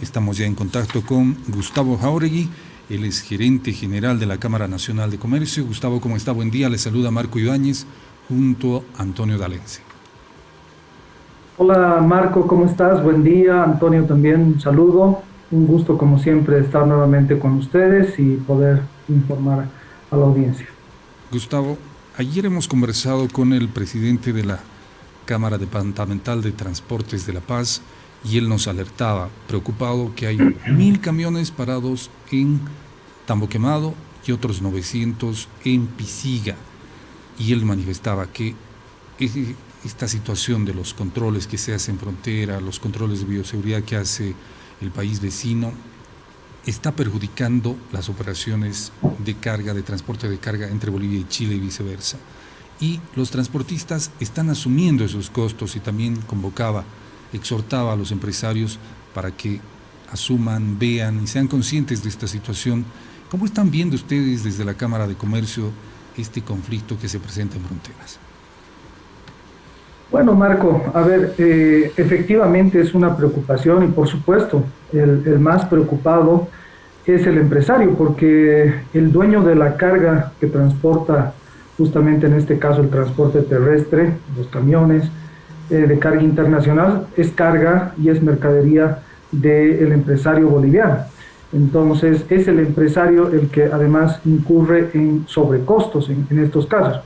Estamos ya en contacto con Gustavo Jáuregui, él es gerente general de la Cámara Nacional de Comercio. Gustavo, ¿cómo está? Buen día, le saluda Marco Ibáñez junto a Antonio D'Alense. Hola Marco, ¿cómo estás? Buen día, Antonio también, un saludo. Un gusto como siempre estar nuevamente con ustedes y poder informar a la audiencia. Gustavo, ayer hemos conversado con el presidente de la Cámara Departamental de Transportes de La Paz y él nos alertaba, preocupado, que hay 1000 camiones parados en Tambo Quemado y otros 900 en Pisiga. Y él manifestaba que esta situación de los controles que se hacen en frontera, los controles de bioseguridad que hace el país vecino, está perjudicando las operaciones de carga, de transporte de carga entre Bolivia y Chile y viceversa. Y los transportistas están asumiendo esos costos y también exhortaba a los empresarios para que asuman, vean y sean conscientes de esta situación. ¿Cómo están viendo ustedes desde la Cámara de Comercio este conflicto que se presenta en fronteras? Bueno, Marco, a ver, efectivamente es una preocupación y por supuesto el más preocupado es el empresario, porque el dueño de la carga que transporta, justamente en este caso el transporte terrestre, los camiones de carga internacional, es carga y es mercadería del empresario boliviano. Entonces es el empresario el que además incurre en sobrecostos en estos casos,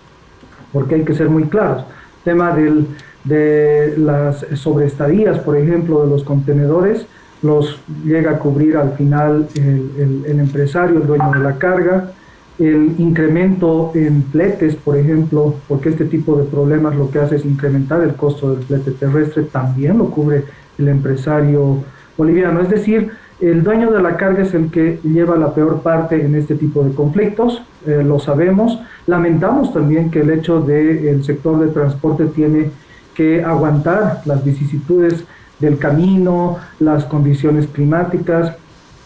porque hay que ser muy claros. Tema de las sobreestadías, por ejemplo, de los contenedores, los llega a cubrir al final el empresario, el dueño de la carga. El incremento en fletes, por ejemplo, porque este tipo de problemas lo que hace es incrementar el costo del flete terrestre, también lo cubre el empresario boliviano. Es decir, el dueño de la carga es el que lleva la peor parte en este tipo de conflictos, lo sabemos. Lamentamos también que el hecho de que el sector de transporte tiene que aguantar las vicisitudes del camino, las condiciones climáticas,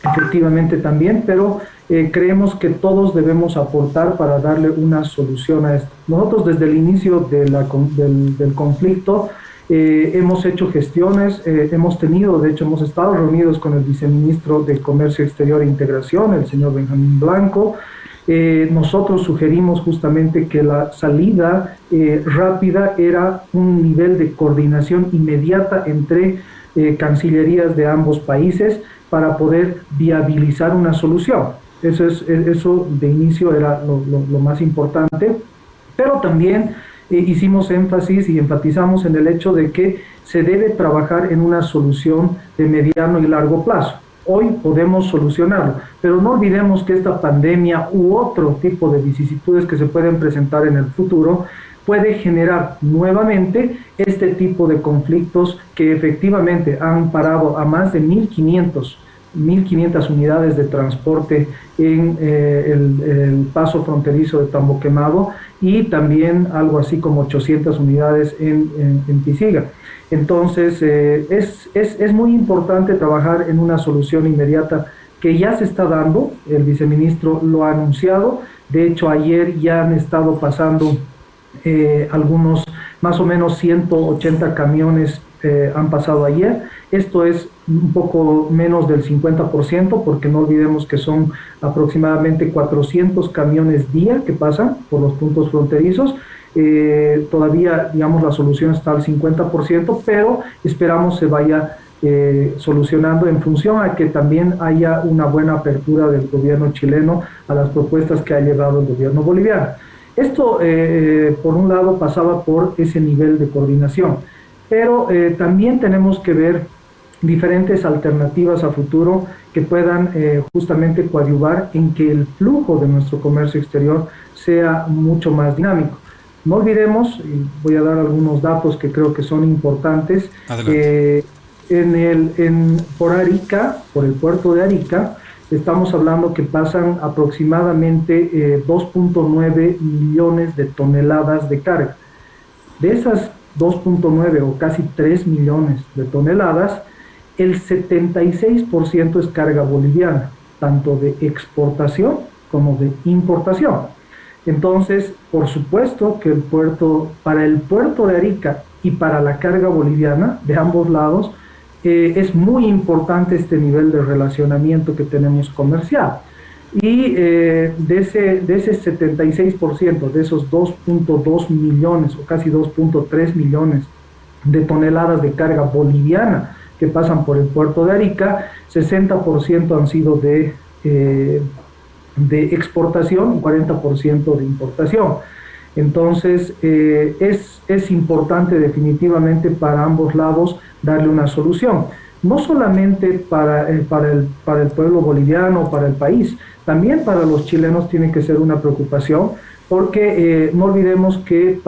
efectivamente también, pero creemos que todos debemos aportar para darle una solución a esto. Nosotros desde el inicio del conflicto hemos hecho gestiones, hemos estado reunidos con el viceministro de Comercio Exterior e Integración, el señor Benjamín Blanco. Nosotros sugerimos justamente que la salida rápida era un nivel de coordinación inmediata entre cancillerías de ambos países para poder viabilizar una solución. Eso de inicio era lo más importante, pero también hicimos énfasis y enfatizamos en el hecho de que se debe trabajar en una solución de mediano y largo plazo. Hoy podemos solucionarlo, pero no olvidemos que esta pandemia u otro tipo de vicisitudes que se pueden presentar en el futuro puede generar nuevamente este tipo de conflictos que efectivamente han parado a más de 1.500 unidades de transporte en el paso fronterizo de Tambo Quemado y también algo así como 800 unidades en Pisiga. Entonces es muy importante trabajar en una solución inmediata que ya se está dando, el viceministro lo ha anunciado. De hecho ayer ya han estado pasando algunos, más o menos 180 camiones han pasado ayer. Esto es un poco menos del 50%, porque no olvidemos que son aproximadamente 400 camiones día que pasan por los puntos fronterizos. Todavía, digamos, la solución está al 50%, pero esperamos se vaya solucionando en función a que también haya una buena apertura del gobierno chileno a las propuestas que ha llevado el gobierno boliviano. Esto, por un lado, pasaba por ese nivel de coordinación, pero también tenemos que ver diferentes alternativas a futuro que puedan justamente coadyuvar en que el flujo de nuestro comercio exterior sea mucho más dinámico. No olvidemos, y voy a dar algunos datos que creo que son importantes, por Arica, por el puerto de Arica, estamos hablando que pasan aproximadamente 2.9 millones de toneladas de carga. De esas 2.9 o casi 3 millones de toneladas, el 76% es carga boliviana, tanto de exportación como de importación. Entonces, por supuesto que para el puerto de Arica y para la carga boliviana de ambos lados, es muy importante este nivel de relacionamiento que tenemos comercial. Y de ese 76%, de esos 2.2 millones o casi 2.3 millones de toneladas de carga boliviana que pasan por el puerto de Arica, 60% han sido de exportación y 40% de importación. Entonces, es importante definitivamente para ambos lados darle una solución, no solamente para el pueblo boliviano, para el país, también para los chilenos tiene que ser una preocupación, porque no olvidemos que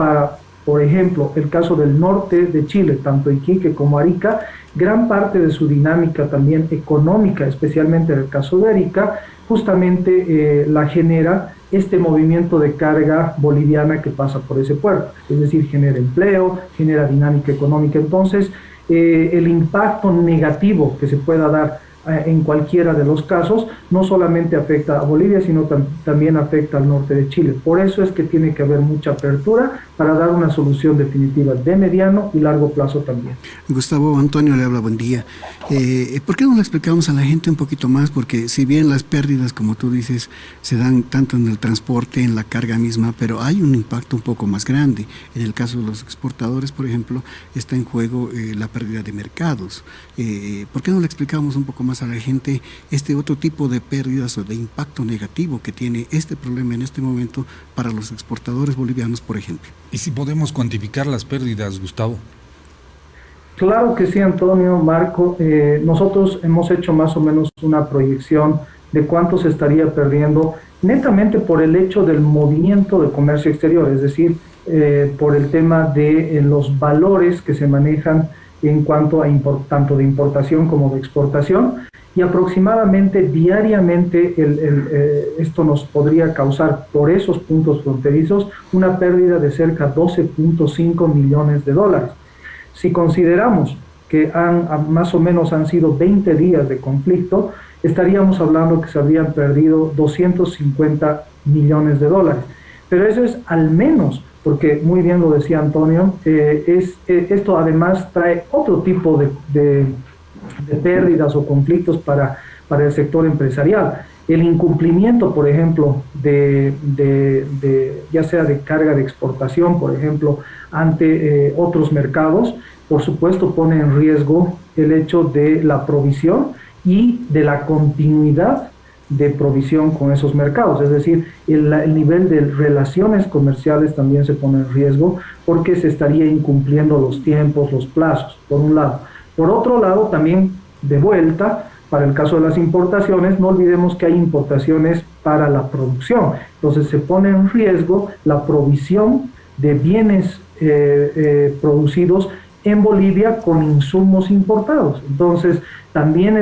por ejemplo, el caso del norte de Chile, tanto Iquique como Arica, gran parte de su dinámica también económica, especialmente en el caso de Arica, justamente la genera este movimiento de carga boliviana que pasa por ese puerto, es decir, genera empleo, genera dinámica económica. Entonces, el impacto negativo que se pueda dar en cualquiera de los casos no solamente afecta a Bolivia, sino también afecta al norte de Chile. Por eso es que tiene que haber mucha apertura para dar una solución definitiva de mediano y largo plazo también. Gustavo, Antonio le habla, buen día. ¿Por qué no le explicamos a la gente un poquito más? Porque si bien las pérdidas, como tú dices, se dan tanto en el transporte, en la carga misma, pero hay un impacto un poco más grande. En el caso de los exportadores, por ejemplo, está en juego la pérdida de mercados. ¿Por qué no le explicamos un poco más a la gente este otro tipo de pérdidas o de impacto negativo que tiene este problema en este momento para los exportadores bolivianos, por ejemplo? ¿Y si podemos cuantificar las pérdidas, Gustavo? Claro que sí, Antonio, Marco. Nosotros hemos hecho más o menos una proyección de cuánto se estaría perdiendo netamente por el hecho del movimiento de comercio exterior, es decir, por el tema de los valores que se manejan en cuanto a tanto de importación como de exportación, y aproximadamente diariamente esto nos podría causar por esos puntos fronterizos una pérdida de cerca de 12.5 millones de dólares. Si consideramos que más o menos han sido 20 días de conflicto, estaríamos hablando que se habrían perdido 250 millones de dólares. Pero eso es al menos, porque muy bien lo decía Antonio, esto además trae otro tipo de pérdidas o conflictos para el sector empresarial. El incumplimiento, por ejemplo, ya sea de carga de exportación, por ejemplo, ante otros mercados, por supuesto pone en riesgo el hecho de la provisión y de la continuidad de provisión con esos mercados, es decir, el nivel de relaciones comerciales también se pone en riesgo porque se estaría incumpliendo los tiempos, los plazos, por un lado. Por otro lado, también de vuelta, para el caso de las importaciones, no olvidemos que hay importaciones para la producción, entonces se pone en riesgo la provisión de bienes producidos en Bolivia con insumos importados. Entonces, también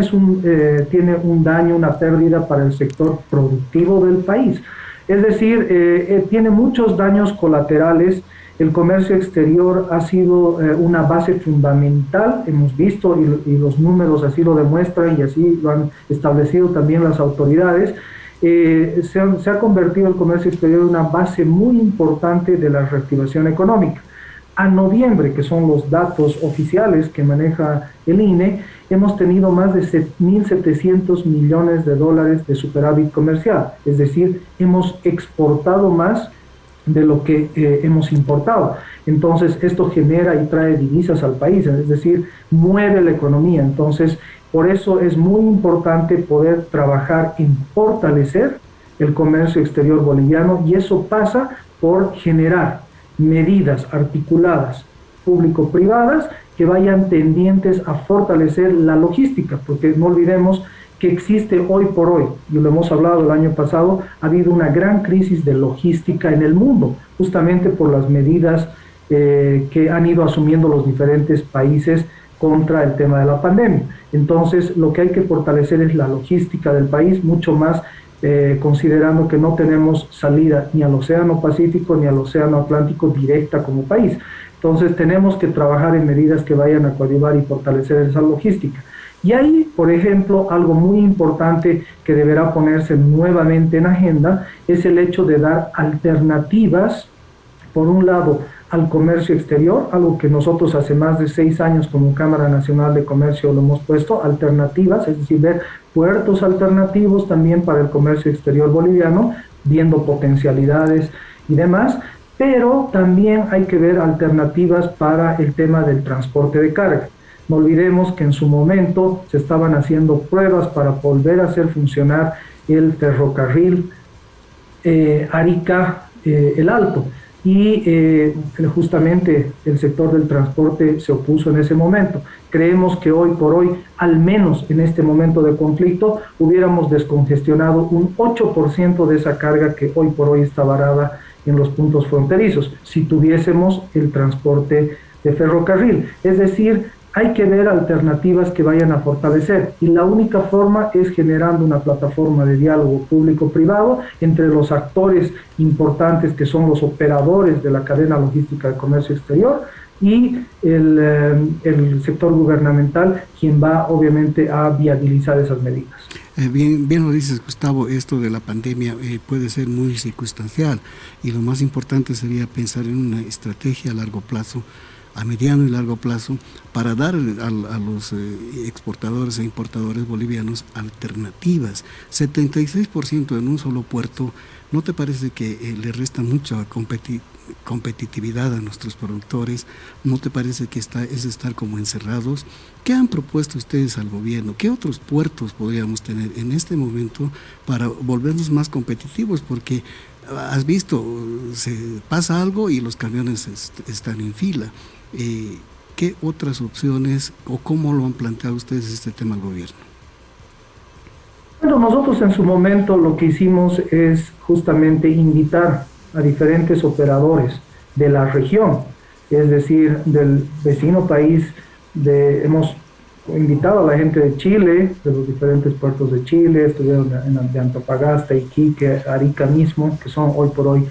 tiene un daño, una pérdida para el sector productivo del país. Es decir, tiene muchos daños colaterales. El comercio exterior ha sido una base fundamental, hemos visto, y los números así lo demuestran y así lo han establecido también las autoridades. Se ha convertido el comercio exterior en una base muy importante de la reactivación económica. A noviembre, que son los datos oficiales que maneja el INE, hemos tenido más de 1.700 millones de dólares de superávit comercial, es decir, hemos exportado más de lo que hemos importado. Entonces, esto genera y trae divisas al país, es decir, mueve la economía. Entonces, por eso es muy importante poder trabajar en fortalecer el comercio exterior boliviano, y eso pasa por generar medidas articuladas público-privadas que vayan tendientes a fortalecer la logística, porque no olvidemos que existe hoy por hoy, y lo hemos hablado el año pasado, ha habido una gran crisis de logística en el mundo, justamente por las medidas que han ido asumiendo los diferentes países contra el tema de la pandemia. Entonces, lo que hay que fortalecer es la logística del país, mucho más considerando que no tenemos salida ni al Océano Pacífico ni al Océano Atlántico directa como país. Entonces tenemos que trabajar en medidas que vayan a coadyuvar y fortalecer esa logística. Y ahí, por ejemplo, algo muy importante que deberá ponerse nuevamente en agenda es el hecho de dar alternativas, por un lado, al comercio exterior, algo que nosotros hace más de 6 años como Cámara Nacional de Comercio lo hemos puesto, alternativas, es decir, ver puertos alternativos también para el comercio exterior boliviano, viendo potencialidades y demás, pero también hay que ver alternativas para el tema del transporte de carga. No olvidemos que en su momento se estaban haciendo pruebas para volver a hacer funcionar el ferrocarril Arica El Alto, y justamente el sector del transporte se opuso en ese momento. Creemos que hoy por hoy, al menos en este momento de conflicto, hubiéramos descongestionado un 8% de esa carga que hoy por hoy está varada en los puntos fronterizos, si tuviésemos el transporte de ferrocarril. Es decir, hay que ver alternativas que vayan a fortalecer, y la única forma es generando una plataforma de diálogo público-privado entre los actores importantes que son los operadores de la cadena logística de comercio exterior y el sector gubernamental, quien va obviamente a viabilizar esas medidas. Bien lo dices, Gustavo, esto de la pandemia puede ser muy circunstancial, y lo más importante sería pensar en una estrategia a largo plazo, a mediano y largo plazo, para dar a los exportadores e importadores bolivianos alternativas. 76% en un solo puerto, ¿no te parece que le resta mucha competitividad a nuestros productores? ¿No te parece que es estar como encerrados? ¿Qué han propuesto ustedes al gobierno? ¿Qué otros puertos podríamos tener en este momento para volvernos más competitivos? Porque has visto, se pasa algo y los camiones están en fila. ¿Qué otras opciones o cómo lo han planteado ustedes este tema al gobierno? Bueno, nosotros en su momento lo que hicimos es justamente invitar a diferentes operadores de la región, es decir, del vecino país. Hemos invitado a la gente de Chile, de los diferentes puertos de Chile, estuvieron de Antofagasta, Iquique, Arica mismo, que son hoy por hoy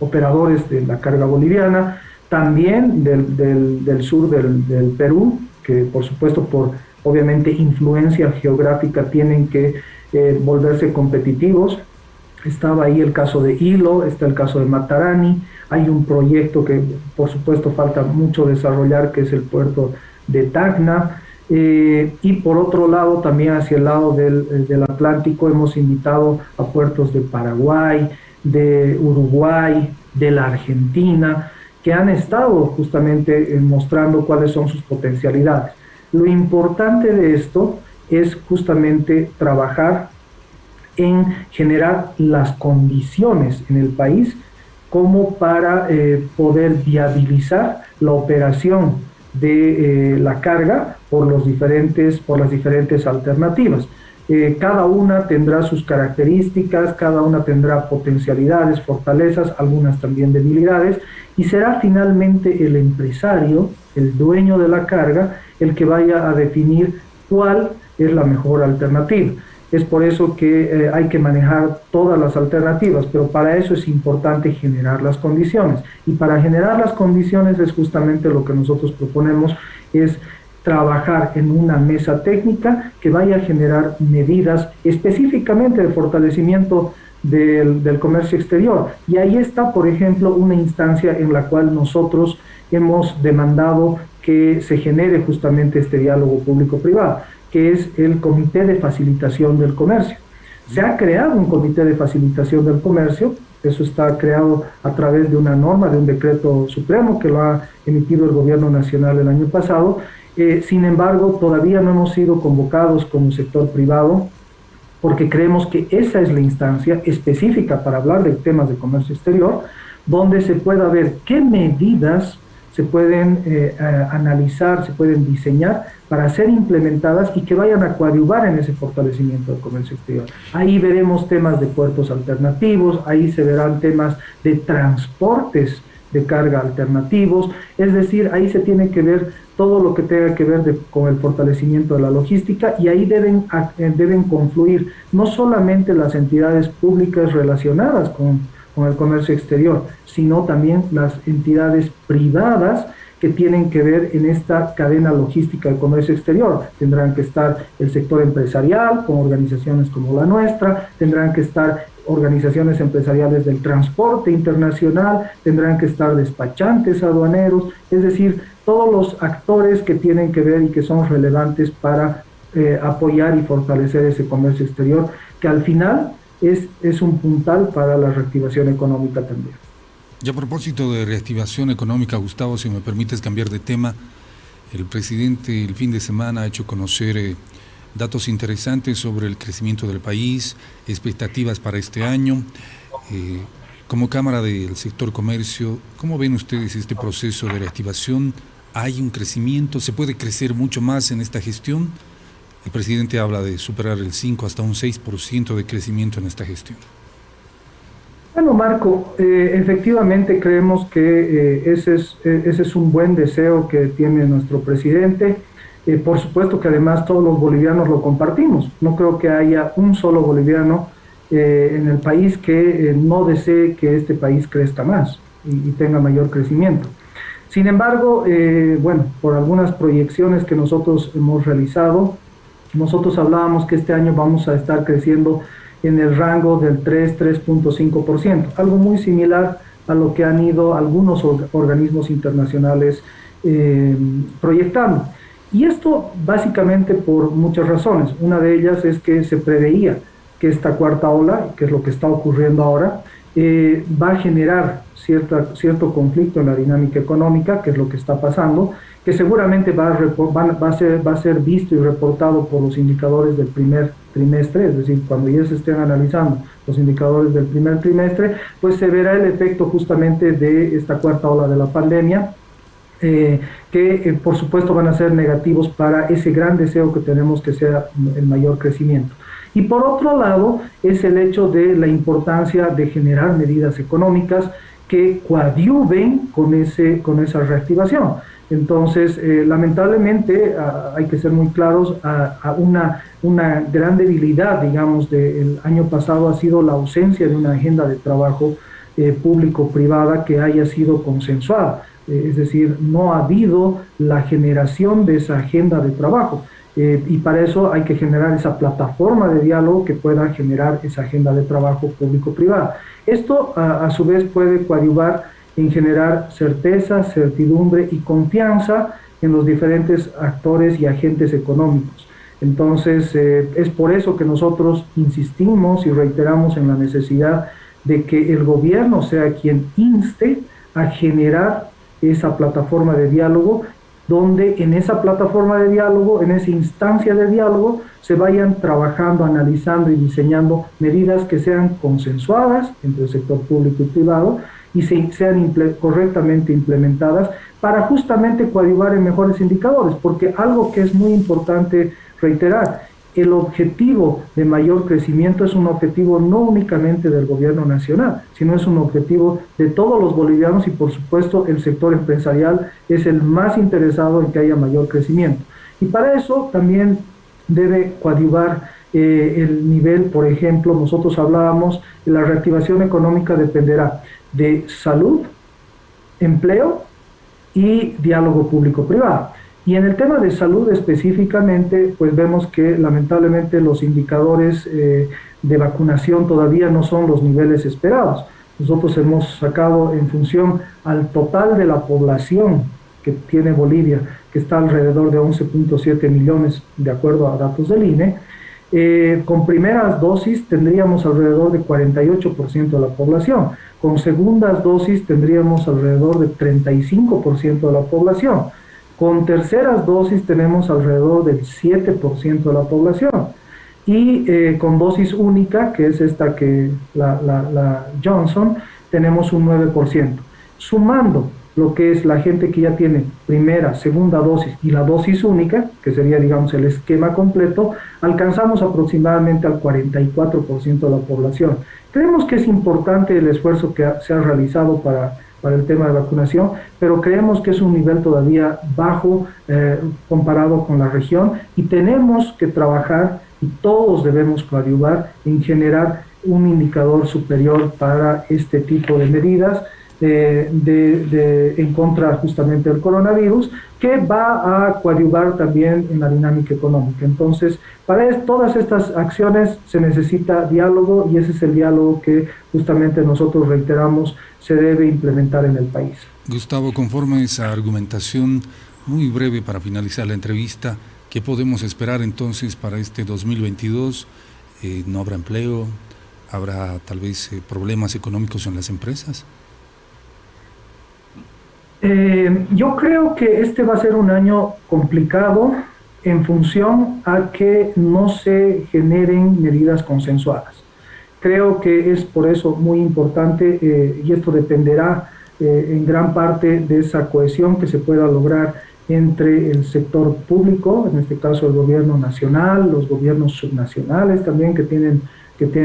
operadores de la carga boliviana, también del sur del Perú, que por supuesto por obviamente influencia geográfica tienen que volverse competitivos. Estaba ahí el caso de Hilo, está el caso de Matarani, hay un proyecto que por supuesto falta mucho desarrollar, que es el puerto de Tacna, y por otro lado también hacia el lado del Atlántico hemos invitado a puertos de Paraguay, de Uruguay, de la Argentina, que han estado justamente mostrando cuáles son sus potencialidades. Lo importante de esto es justamente trabajar en generar las condiciones en el país como para poder viabilizar la operación de la carga por las diferentes alternativas. Cada una tendrá sus características, cada una tendrá potencialidades, fortalezas, algunas también debilidades, y será finalmente el empresario, el dueño de la carga, el que vaya a definir cuál es la mejor alternativa. Es por eso que hay que manejar todas las alternativas, pero para eso es importante generar las condiciones. Y para generar las condiciones es justamente lo que nosotros proponemos, es trabajar en una mesa técnica que vaya a generar medidas específicamente de fortalecimiento del comercio exterior. Y ahí está, por ejemplo, una instancia en la cual nosotros hemos demandado que se genere justamente este diálogo público-privado, que es el Comité de Facilitación del Comercio. Se ha creado un Comité de Facilitación del Comercio, eso está creado a través de una norma, de un decreto supremo que lo ha emitido el Gobierno Nacional el año pasado. Sin embargo, todavía no hemos sido convocados como sector privado, porque creemos que esa es la instancia específica para hablar de temas de comercio exterior, donde se pueda ver qué medidas se pueden analizar, se pueden diseñar para ser implementadas y que vayan a coadyuvar en ese fortalecimiento del comercio exterior. Ahí veremos temas de puertos alternativos, ahí se verán temas de transportes de carga alternativos, es decir, ahí se tiene que ver todo lo que tenga que ver con el fortalecimiento de la logística, y ahí deben confluir no solamente las entidades públicas relacionadas con el comercio exterior, sino también las entidades privadas que tienen que ver en esta cadena logística del comercio exterior. Tendrán que estar el sector empresarial, con organizaciones como la nuestra, tendrán que estar organizaciones empresariales del transporte internacional, tendrán que estar despachantes aduaneros, es decir, todos los actores que tienen que ver y que son relevantes para apoyar y fortalecer ese comercio exterior, que al final es un puntal para la reactivación económica también. Y a propósito de reactivación económica, Gustavo, si me permites cambiar de tema, el presidente el fin de semana ha hecho conocer datos interesantes sobre el crecimiento del país, expectativas para este año. Como Cámara del Sector Comercio, ¿cómo ven ustedes este proceso de reactivación? ¿Hay un crecimiento? ¿Se puede crecer mucho más en esta gestión? El presidente habla de superar el 5 hasta un 6% de crecimiento en esta gestión. Bueno, Marco, efectivamente creemos que ese es un buen deseo que tiene nuestro presidente. Por supuesto que además todos los bolivianos lo compartimos. No creo que haya un solo boliviano en el país que no desee que este país crezca más y tenga mayor crecimiento. Sin embargo, bueno, por algunas proyecciones que nosotros hemos realizado, nosotros hablábamos que este año vamos a estar creciendo en el rango del 3.5%, algo muy similar a lo que han ido algunos organismos internacionales proyectando. Y esto básicamente por muchas razones. Una de ellas es que se preveía que esta cuarta ola, que es lo que está ocurriendo ahora, va a generar cierto conflicto en la dinámica económica, que es lo que está pasando, que seguramente va a ser visto y reportado por los indicadores del primer trimestre, es decir, cuando ya se estén analizando los indicadores del primer trimestre, pues se verá el efecto justamente de esta cuarta ola de la pandemia, que por supuesto van a ser negativos para ese gran deseo que tenemos que sea el mayor crecimiento. Y por otro lado, es el hecho de la importancia de generar medidas económicas que coadyuven con esa reactivación. Entonces, lamentablemente, hay que ser muy claros, una gran debilidad, digamos, del año pasado ha sido la ausencia de una agenda de trabajo público-privada que haya sido consensuada. Es decir, no ha habido la generación de esa agenda de trabajo. Y para eso hay que generar esa plataforma de diálogo que pueda generar esa agenda de trabajo público-privada. Esto, a su vez, puede coadyuvar en generar certeza, certidumbre y confianza en los diferentes actores y agentes económicos. Entonces, es por eso que nosotros insistimos y reiteramos en la necesidad de que el gobierno sea quien inste a generar esa plataforma de diálogo, donde en esa plataforma de diálogo, en esa instancia de diálogo, se vayan trabajando, analizando y diseñando medidas que sean consensuadas entre el sector público y privado y sean correctamente implementadas para justamente coadyuvar en mejores indicadores, porque algo que es muy importante reiterar, el objetivo de mayor crecimiento es un objetivo no únicamente del gobierno nacional, sino es un objetivo de todos los bolivianos y por supuesto el sector empresarial es el más interesado en que haya mayor crecimiento. Y para eso también debe coadyuvar el nivel, por ejemplo, nosotros hablábamos, de la reactivación económica dependerá de salud, empleo y diálogo público-privado. Y en el tema de salud específicamente, pues vemos que lamentablemente los indicadores de vacunación todavía no son los niveles esperados. Nosotros hemos sacado en función al total de la población que tiene Bolivia, que está alrededor de 11.7 millones, de acuerdo a datos del INE, con primeras dosis tendríamos alrededor de 48% de la población, con segundas dosis tendríamos alrededor de 35% de la población. Con terceras dosis tenemos alrededor del 7% de la población y con dosis única, que es esta que la Johnson, tenemos un 9%. Sumando lo que es la gente que ya tiene primera, segunda dosis y la dosis única, que sería, digamos, el esquema completo, alcanzamos aproximadamente al 44% de la población. Creemos que es importante el esfuerzo que se ha realizado para el tema de vacunación, pero creemos que es un nivel todavía bajo comparado con la región y tenemos que trabajar y todos debemos coadyuvar en generar un indicador superior para este tipo de medidas en contra justamente del coronavirus, que va a coadyuvar también en la dinámica económica. Entonces, para todas estas acciones se necesita diálogo y ese es el diálogo que justamente nosotros reiteramos se debe implementar en el país. Gustavo, conforme a esa argumentación muy breve para finalizar la entrevista, ¿qué podemos esperar entonces para este 2022? ¿No habrá empleo? ¿Habrá tal vez problemas económicos en las empresas? Yo creo que este va a ser un año complicado en función a que no se generen medidas consensuadas. Creo que es por eso muy importante y esto dependerá en gran parte de esa cohesión que se pueda lograr entre el sector público, en este caso el gobierno nacional, los gobiernos subnacionales también que tienen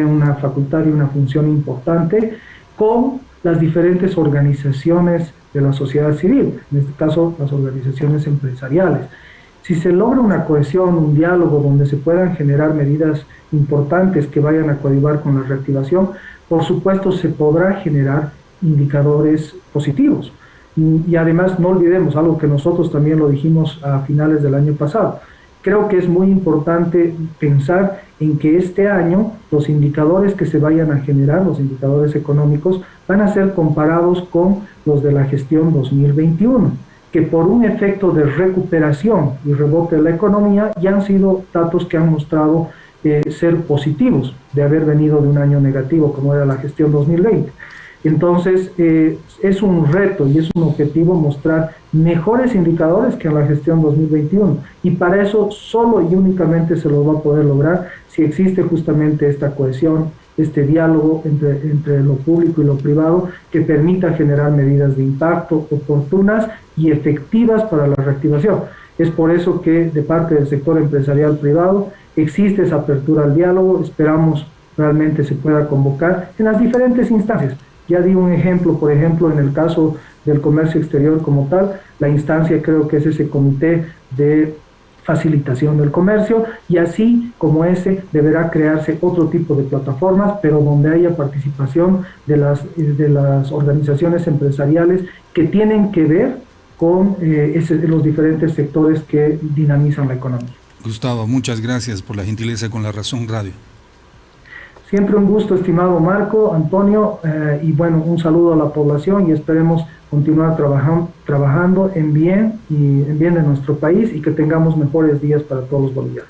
una facultad y una función importante, con las diferentes organizaciones de la sociedad civil, en este caso las organizaciones empresariales. Si se logra una cohesión, un diálogo donde se puedan generar medidas importantes que vayan a coadyuvar con la reactivación, por supuesto se podrá generar indicadores positivos. Y además no olvidemos algo que nosotros también lo dijimos a finales del año pasado. Creo que es muy importante pensar en que este año los indicadores que se vayan a generar, los indicadores económicos, van a ser comparados con los de la gestión 2021, que por un efecto de recuperación y rebote de la economía ya han sido datos que han mostrado ser positivos de haber venido de un año negativo como era la gestión 2020. Entonces, es un reto y es un objetivo mostrar mejores indicadores que en la gestión 2021. Y para eso solo y únicamente se lo va a poder lograr si existe justamente esta cohesión, este diálogo entre lo público y lo privado que permita generar medidas de impacto oportunas y efectivas para la reactivación. Es por eso que de parte del sector empresarial privado existe esa apertura al diálogo. Esperamos realmente se pueda convocar en las diferentes instancias. Ya di un ejemplo, por ejemplo, en el caso del comercio exterior como tal, la instancia creo que es ese comité de facilitación del comercio y así como ese deberá crearse otro tipo de plataformas, pero donde haya participación de las organizaciones empresariales que tienen que ver con los diferentes sectores que dinamizan la economía. Gustavo, muchas gracias por la gentileza con La Razón Radio. Siempre un gusto, estimado Marco, Antonio, y bueno, un saludo a la población y esperemos continuar trabajando en bien de nuestro país y que tengamos mejores días para todos los bolivianos.